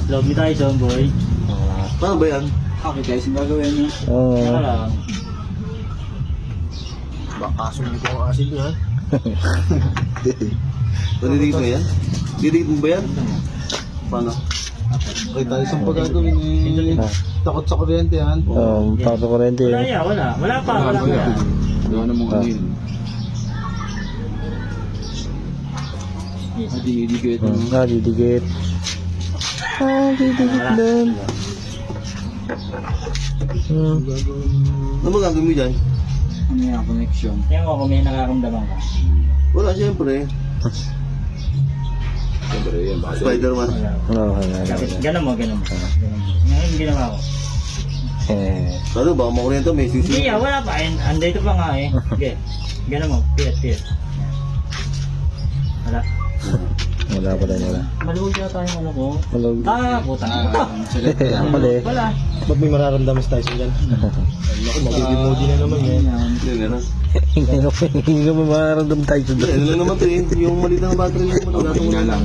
Love me tayo, John Boy. Paano ba yan? Okay guys, yung gagawin niyo. Oo. Saka lang. Baka sunod ko ang acid ha. Nadidigit mo yan? Didikit mo ba yan? Paano? Okay tayo sa pagagawin eh. Takot sa kuryente yan. Oo, pasok ko rin din. Wala yan, wala. Wala pa. Gawa na mong ano yun. Didikit. Didikit. Didikit doon. Ano ba gagawin mo dyan? Ano yung connection? Tingnan mo kung may nakaramdaman ka. Wala, siyempre. Siyempre yan. Spider-Man. Wala. Oo, Ganun mo, ganun mo. Ngayon ginawa ko. Ano ba, makuryente may Hindi sisi. yan, wala pa. Andito pa nga eh. Okay. Ganun mo, piyat. Wala. Wala pa rin, wala. Maluwag yata yung ano ko. Malog. Putang. Mali. Wala. Ba't may mararamdaman sa tayo dyan? Naku, magiging-moody na naman yan. Hindi, meron. Hindi mo mararamdam tayo sa Hindi, doon. ano lang naman to eh. Yung maliit na battery lang. Wala itong Tingnan lang.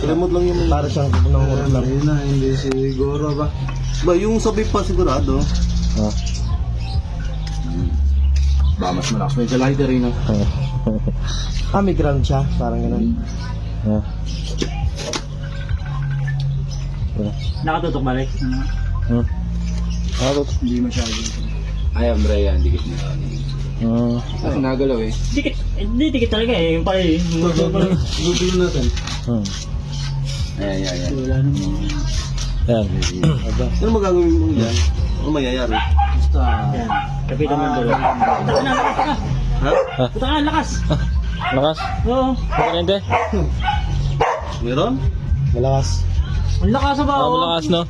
remote lang yung... Para siyang nangurat lang. Ayun na, hindi siguro ba? Ba, yung sabi pa sigurado. Ba, mas malakas may lighter rin ah. May ground siya, parang ganun. Nakatutok balik. Hindi masyado. Ay, Ambra yan, dikit na. Kasi nagalaw eh. Dikit. Hindi dikit talaga eh. Yung pala eh. Gugulo natin. Ayan. Wala naman. Yan. Ano magagawin mo dyan? Ano mangyayari? Basta. Yan. Kapitan mo yung dulo. Puta ka na, lakas ka. Ha? Puta ka na, lakas. Lakas. Oo. Kuryente. Meron? Malakas. Ang lakas ba? Oo, malakas, no?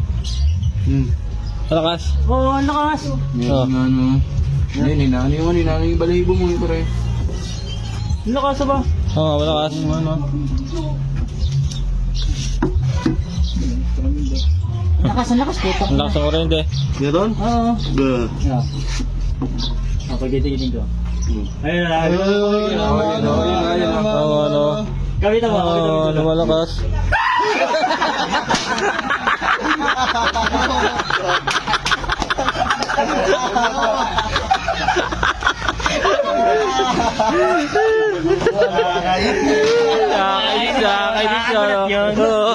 Malakas. Oo, ang lakas. Oh. Ano? Ninano yung balahibo mo yung pare. Ang lakas ba? Oo, malakas. Ang lakas puta. Ang lakas ng kuryente. Meron? Oo. Bah. Yeah. Pagkitigin ko. Ayun na. Oo, ano? Kapitan mo. Oo, lumalakas. Nakakainis siya, no? Oo.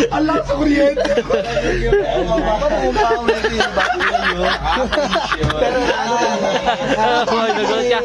Ang lakas sa kuryente! Pero ano? Nagulat siya.